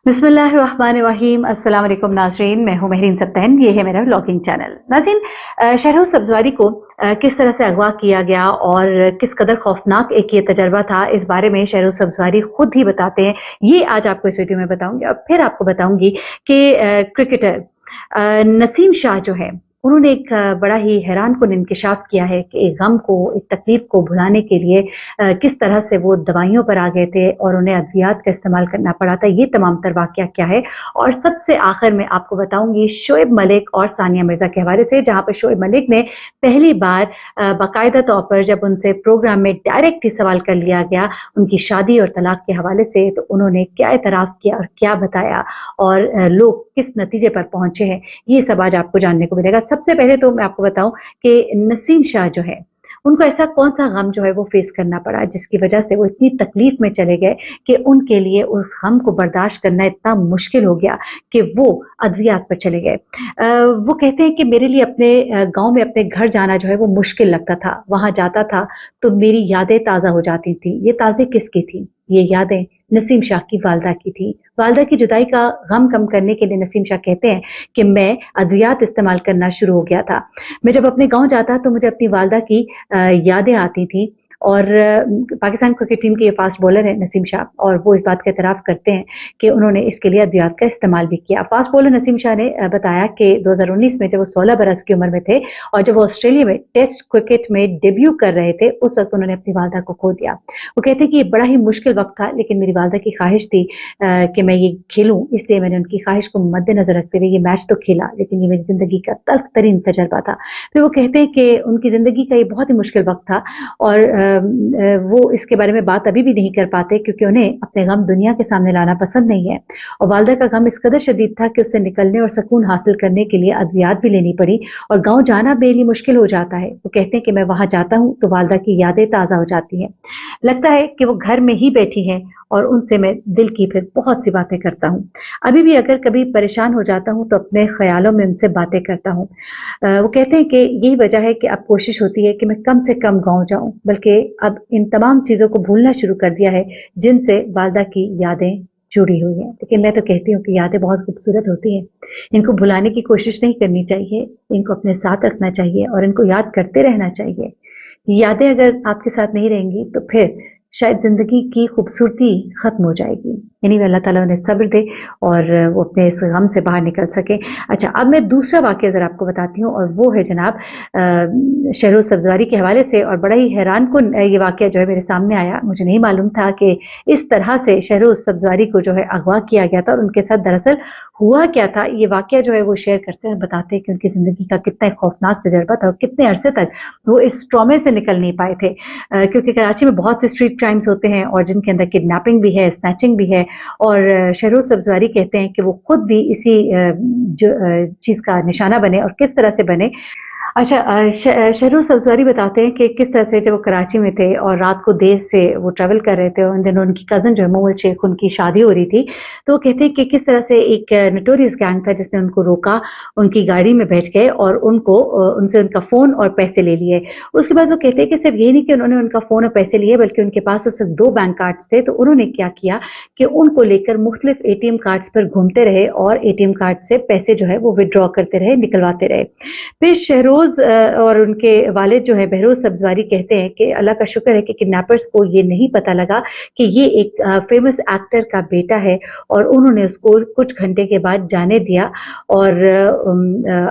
बिस्मिल्लाहिर्रहमानिर्रहीम। अस्सलाम वालेकुम नाज़रीन, मैं हूं महरीन सत्तैन। ये है मेरा व्लॉगिंग चैनल। नाज़रीन, शहरोज़ सब्ज़वारी को किस तरह से अगवा किया गया और किस कदर खौफनाक एक ये तजर्बा था, इस बारे में शहरोज़ सब्ज़वारी खुद ही बताते हैं। ये आज आपको इस वीडियो में बताऊंगी और फिर आपको बताऊंगी कि क्रिकेटर नसीम शाह जो है, उन्होंने एक बड़ा ही हैरान कुन इंकिशाफ किया है कि एक गम को, एक तकलीफ को भुलाने के लिए किस तरह से वो दवाइयों पर आ गए थे और उन्हें अद्वियात का इस्तेमाल करना पड़ा था। ये तमाम तर वाक़या क्या है, और सबसे आखिर में आपको बताऊंगी शोएब मलिक और सानिया मिर्जा के हवाले से, जहां पर शोएब मलिक ने पहली बार बाकायदा तौर पर जब उनसे प्रोग्राम में डायरेक्ट ही सवाल कर लिया गया उनकी शादी और तलाक के हवाले से, तो उन्होंने क्या एतराफ़ किया और क्या बताया और लोग किस नतीजे पर पहुंचे हैं, ये सब आज आपको जानने को मिलेगा। सबसे पहले तो मैं आपको बताऊं कि नसीम शाह जो है, उनको ऐसा कौन सा गम जो है वो फेस करना पड़ा जिसकी वजह से वो इतनी तकलीफ में चले गए कि उनके लिए उस गम को बर्दाश्त करना इतना मुश्किल हो गया कि वो अद्वियात पर चले गए। वो कहते हैं कि मेरे लिए अपने गांव में अपने घर जाना जो है वो मुश्किल लगता था। वहां जाता था तो मेरी यादें ताज़ा हो जाती थी। ये ताज़े किसकी थी? ये यादें नसीम शाह की वालदा की थी। वालदा की जुदाई का गम कम करने के लिए नसीम शाह कहते हैं कि मैं अद्वियात इस्तेमाल करना शुरू हो गया था। मैं जब अपने गांव जाता तो मुझे अपनी वालदा की यादें आती थी। और पाकिस्तान क्रिकेट टीम के ये फास्ट बॉलर है नसीम शाह, और वो इस बात का एतराफ़ करते हैं कि उन्होंने इसके लिए अद्वियात का इस्तेमाल भी किया। फास्ट बॉलर नसीम शाह ने बताया कि 2019 में जब वो 16 बरस की उम्र में थे और जब वो ऑस्ट्रेलिया में टेस्ट क्रिकेट में डेब्यू कर रहे थे, उस वक्त उन्होंने अपनी वालदा को खो दिया। वो कहते हैं कि ये बड़ा ही मुश्किल वक्त था, लेकिन मेरी वालदा की ख्वाहिश थी कि मैं ये खेलूं, इसलिए मैंने उनकी ख्वाहिश को मद्देनजर रखते हुए ये मैच तो खेला, लेकिन ये मेरी जिंदगी का तल्ख तरीन तजर्बा था। फिर वो कहते हैं कि उनकी जिंदगी का ये बहुत ही मुश्किल वक्त था और वो इसके बारे में बात अभी भी नहीं कर पाते क्योंकि उन्हें अपने गम दुनिया के सामने लाना पसंद नहीं है। और वालदा का गम इस कदर शदीद था कि उससे निकलने और सुकून हासिल करने के लिए अद्वियात भी लेनी पड़ी और गांव जाना मेरे लिए मुश्किल हो जाता है। वो कहते हैं कि मैं वहां जाता हूं तो वालदा की यादें ताज़ा हो जाती हैं। लगता है कि वो घर में ही बैठी हैं और उनसे मैं दिल की फिर बहुत सी बातें करता हूँ। अभी भी अगर कभी परेशान हो जाता हूँ तो अपने ख्यालों में उनसे बातें करता हूँ। वो कहते हैं कि यही वजह है कि अब कोशिश होती है कि मैं कम से कम गाँव जाऊँ, बल्कि अब इन तमाम चीज़ों को भूलना शुरू कर दिया है जिनसे वालदा की यादें जुड़ी हुई हैं। लेकिन मैं तो कहती हूँ कि यादें बहुत खूबसूरत होती हैं, इनको भुलाने की कोशिश नहीं करनी चाहिए, इनको अपने साथ रखना चाहिए और इनको याद करते रहना चाहिए। यादें अगर आपके साथ नहीं रहेंगी तो फिर शायद जिंदगी की खूबसूरती खत्म हो जाएगी। यानी अल्लाह ताला उन्हें सब्र दे और वो अपने इस गम से बाहर निकल सके। अच्छा, अब मैं दूसरा वाकया जरा आपको बताती हूँ और वो है जनाब शहरोज़ सब्ज़वारी के हवाले से, और बड़ा ही हैरान कुन ये वाकया जो है मेरे सामने आया। मुझे नहीं मालूम था कि इस तरह से शहरोज़ सब्ज़वारी को जो है अगवा किया गया था और उनके साथ दरअसल हुआ क्या था। ये वाकया जो है वो शेयर करते हैं, बताते हैं कि उनकी जिंदगी का कितना खौफनाक तजर्बा था और कितने अरसे तक वो इस ट्रॉमे से निकल नहीं पाए थे। क्योंकि कराची में बहुत से स्ट्रीट क्राइम्स होते हैं और जिनके अंदर किडनैपिंग भी है, स्नैचिंग भी है, और शहरोज़ सब्ज़वारी कहते हैं कि वो खुद भी इसी चीज़ का निशाना बने और किस तरह से बने। अच्छा, शहरोज़ सब्ज़वारी बताते हैं कि किस तरह से जब वो कराची में थे और रात को देर से वो ट्रैवल कर रहे थे और उन दिनों उनकी कज़न जो है मोहम्मद शेख, उनकी शादी हो रही थी। तो वो कहते हैं कि किस तरह से एक नोटोरियस गैंग था जिसने उनको रोका, उनकी गाड़ी में बैठ गए और उनको उनसे उनका फ़ोन और पैसे ले लिए। उसके बाद वो कहते हैं कि सिर्फ ये नहीं कि उन्होंने उनका फ़ोन और पैसे लिए, बल्कि उनके पास तो सिर्फ 2 बैंक कार्ड्स थे। तो उन्होंने क्या किया कि उनको लेकर मुख्तलिफ एटीएम कार्ड्स पर घूमते रहे और एटीएम कार्ड से पैसे जो है वो विदड्रॉ करते रहे, निकलवाते रहे। फिर शहरोज़ और उनके वालिद जो है बहरोज़ सब्ज़वारी कहते हैं कि अल्लाह का शुक्र है कि किडनैपर्स को ये नहीं पता लगा कि ये एक फेमस एक्टर का बेटा है और उन्होंने उसको कुछ घंटे के बाद जाने दिया। और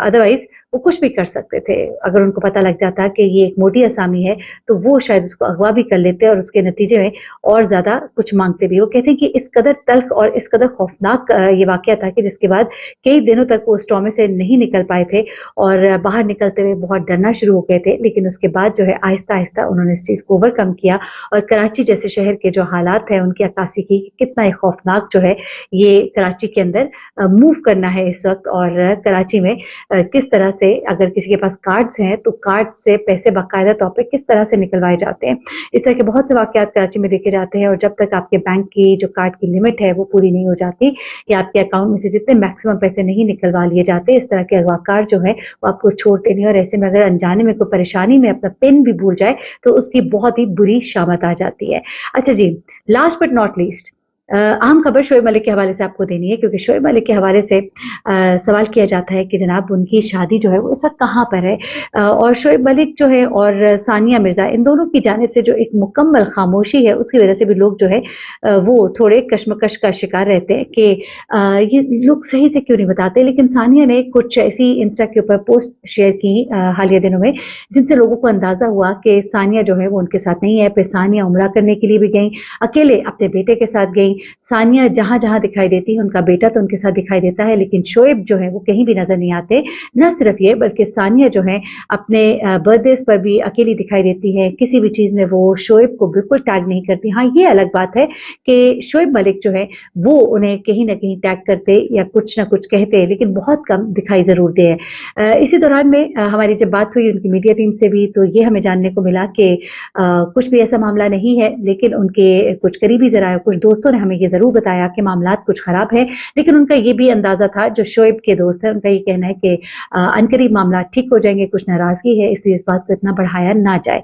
अदरवाइज वो कुछ भी कर सकते थे। अगर उनको पता लग जाता कि ये एक मोटी असामी है तो वो शायद उसको अगवा भी कर लेते और उसके नतीजे में और ज्यादा कुछ मांगते भी। वो कहते हैं कि इस कदर तल्ख और इस कदर खौफनाक ये वाकया था कि जिसके बाद कई दिनों तक वो उस ट्रॉमे से नहीं निकल पाए थे और बाहर निकलते हुए बहुत डरना शुरू हो गए थे। लेकिन उसके बाद जो है आहिस्ता आहिस्ता उन्होंने इस चीज़ को ओवरकम किया और कराची जैसे शहर के जो हालात हैं उनकी अक्कासी की कितना ही खौफनाक जो है ये कराची के अंदर मूव करना है इस वक्त। और कराची में किस तरह से अगर किसी के पास कार्ड्स हैं तो कार्ड से पैसे बाकायदा तौर पे किस तरह से निकलवाए जाते हैं, इस तरह के बहुत से वाकयात कराची में देखे जाते हैं। और जब तक आपके बैंक की जो कार्ड की लिमिट है वो पूरी नहीं हो जाती या आपके अकाउंट में से जितने मैक्सिमम पैसे नहीं निकलवा लिए जाते, इस तरह के अगवाकार जो है वो आपको छोड़ते नहीं। और ऐसे में अगर अनजाने में कोई परेशानी में अपना पिन भी भूल जाए तो उसकी बहुत ही बुरी शामत आ जाती है। अच्छा जी, लास्ट बट नॉट लीस्ट, अहम खबर शोएब मलिक के हवाले से आपको देनी है, क्योंकि शोएब मलिक के हवाले से सवाल किया जाता है कि जनाब उनकी शादी जो है वो इस वक्त कहाँ पर है, और शोएब मलिक जो है और सानिया मिर्जा, इन दोनों की जानिब से जो एक मुकम्मल खामोशी है, उसकी वजह से भी लोग जो है वो थोड़े कश्मकश का शिकार रहते हैं कि ये लोग सही से क्यों नहीं बताते। लेकिन सानिया ने कुछ ऐसी इंस्टा के ऊपर पोस्ट शेयर की हालिया दिनों में, जिनसे लोगों को अंदाजा हुआ कि सानिया जो है वो उनके साथ नहीं है। फिर सानिया उम्रा करने के लिए भी गई, अकेले अपने बेटे के साथ गई। सानिया जहां जहां दिखाई देती है, उनका बेटा तो उनके साथ दिखाई देता है, लेकिन शोएब जो है वो कहीं भी नजर नहीं आते। न सिर्फ ये, बल्कि सानिया जो है अपने बर्थडे पर भी अकेली दिखाई देती है, किसी भी चीज में वो शोएब को बिल्कुल टैग नहीं करती। हाँ, ये अलग बात है कि शोएब मलिक जो है वो उन्हें कहीं ना कहीं टैग करते या कुछ ना कुछ कहते, लेकिन बहुत कम दिखाई जरूर दे। इसी दौरान में हमारी जब बात हुई उनकी मीडिया टीम से भी, तो ये हमें जानने को मिला कि कुछ भी ऐसा मामला नहीं है, लेकिन उनके कुछ करीबी जराये, कुछ दोस्तों ने हमें ये जरूर बताया कि मामला कुछ खराब है। लेकिन उनका ये भी अंदाजा था, जो शोएब के दोस्त है, उनका ये कहना है कि अनकरीब मामला ठीक हो जाएंगे, कुछ नाराजगी है, इसलिए इस बात को इतना बढ़ाया ना जाए।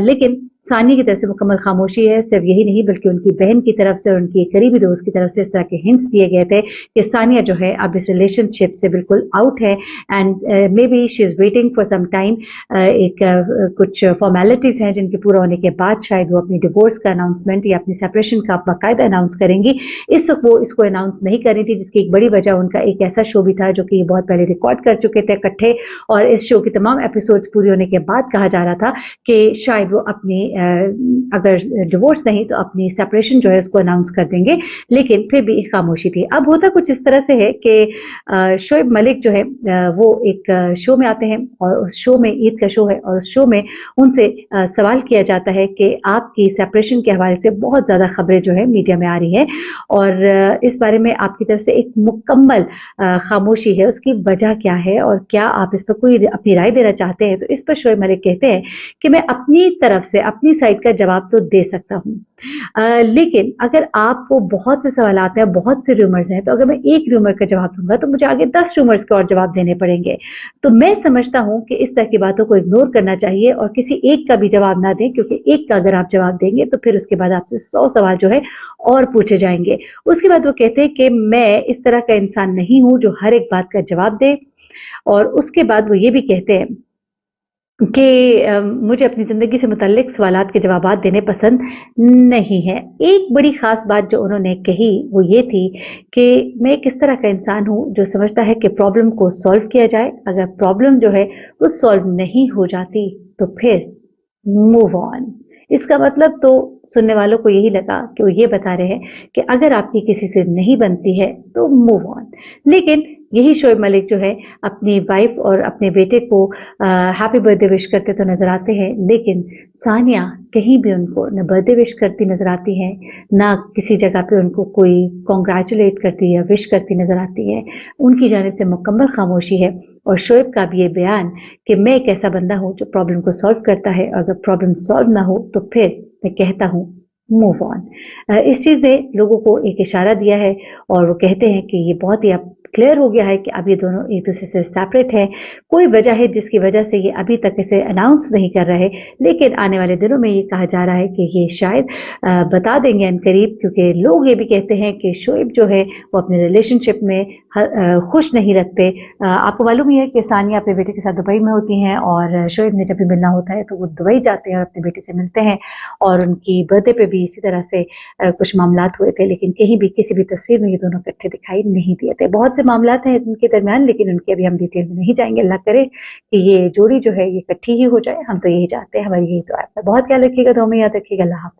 लेकिन सानिया की तरफ से मुकम्मल खामोशी है। सिर्फ यही नहीं, बल्कि उनकी बहन की तरफ से और उनकी एक करीबी दोस्त की तरफ से इस तरह के हिंट्स दिए गए थे कि सानिया जो है अब इस रिलेशनशिप से बिल्कुल आउट है, and maybe she is waiting for some time. कुछ फॉर्मेलिटीज हैं जिनके पूरा होने के बाद शायद वो अपनी डिवोर्स का अनाउंसमेंट या अपनी सेपरेशन का बाकायदा अनाउंस करेंगी। इस वक्त वो इसको अनाउंस नहीं कर रही थी, जिसकी एक बड़ी वजह उनका एक ऐसा शो भी था जो कि ये बहुत पहले रिकॉर्ड कर चुके थे इकट्ठे, और इस शो की तमाम एपिसोड्स पूरी होने के बाद कहा जा रहा था कि शायद वो अपनी अगर डिवोर्स नहीं तो अपनी सेपरेशन जो है उसको अनाउंस कर देंगे। लेकिन फिर भी खामोशी थी। अब होता कुछ इस तरह से है कि शोएब मलिक जो है वो एक शो में आते हैं, और उस शो में, ईद का शो है, और उस शो में उनसे सवाल किया जाता है कि आपकी सेपरेशन के हवाले से बहुत ज्यादा खबरें जो है मीडिया में आ रही है, और इस बारे में आपकी तरफ से एक मुकम्मल खामोशी है, उसकी वजह क्या है और क्या आप इस पर कोई अपनी राय देना चाहते हैं। तो इस पर शोएब मलिक कहते हैं कि मैं अपनी तरफ से अपनी साइड का जवाब तो दे सकता हूं, लेकिन अगर आपको बहुत से सवाल आते हैं, बहुत से रूमर्स हैं, तो अगर मैं एक रूमर का जवाब दूंगा तो मुझे आगे 10 रूमर्स के और जवाब देने पड़ेंगे। तो मैं समझता हूं कि इस तरह की बातों को इग्नोर करना चाहिए और किसी एक का भी जवाब ना दें, क्योंकि एक का अगर आप जवाब देंगे तो फिर उसके बाद आपसे 100 सवाल जो है और पूछे जाएंगे। उसके बाद वो कहते हैं कि मैं इस तरह का इंसान नहीं हूं जो हर एक बात का जवाब दे, और उसके बाद वो ये भी कहते हैं कि मुझे अपनी ज़िंदगी से मुतल्लिक सवालात के जवाबात देने पसंद नहीं है। एक बड़ी ख़ास बात जो उन्होंने कही वो ये थी कि मैं किस तरह का इंसान हूँ जो समझता है कि प्रॉब्लम को सॉल्व किया जाए, अगर प्रॉब्लम जो है वो सॉल्व नहीं हो जाती तो फिर मूव ऑन। इसका मतलब तो सुनने वालों को यही लगा कि वो ये बता रहे हैं कि अगर आपकी किसी से नहीं बनती है तो मूव ऑन। लेकिन यही शोएब मलिक जो है अपनी वाइफ और अपने बेटे को हैप्पी बर्थडे विश करते तो नजर आते हैं, लेकिन सानिया कहीं भी उनको न बर्थडे विश करती नजर आती है, ना किसी जगह पे उनको कोई कॉन्ग्रेचुलेट करती या विश करती नजर आती है। उनकी जानिब से मुकम्मल खामोशी है। और शोएब का भी ये बयान कि मैं एक ऐसा बंदा हूं जो प्रॉब्लम को सॉल्व करता है, और अगर प्रॉब्लम सॉल्व ना हो तो फिर मैं कहता हूं मूव ऑन। इस चीज ने लोगों को एक इशारा दिया है, और वो कहते हैं कि ये बहुत ही अब क्लियर हो गया है कि अब ये दोनों एक दूसरे से सेपरेट है। कोई वजह है जिसकी वजह से ये अभी तक इसे अनाउंस नहीं कर रहे, लेकिन आने वाले दिनों में ये कहा जा रहा है कि ये शायद बता देंगे अनकरीब, क्योंकि लोग ये भी कहते हैं कि शोएब जो है वो अपने रिलेशनशिप में खुश नहीं रखते। आपको मालूम ही है कि सानिया अपने बेटे के साथ दुबई में होती हैं, और शोएब ने जब भी मिलना होता है तो वो दुबई जाते हैं और अपने बेटे से मिलते हैं, और उनकी बर्थडे पे भी इसी तरह से कुछ मामलात हुए थे, लेकिन कहीं भी किसी भी तस्वीर में ये दोनों इकट्ठे दिखाई नहीं दिए थे। बहुत से मामलात हैं इनके दरमियान, लेकिन उनके अभी हम डिटेल में नहीं जाएंगे। अल्लाह करे कि ये जोड़ी जो है ये इकट्ठी ही हो जाए, हम तो यही चाहते हैं, हमारी यही दुआ है। बहुत ख्याल रखिएगा, दुआ में याद रखिएगा। अल्लाह हाफ़िज़।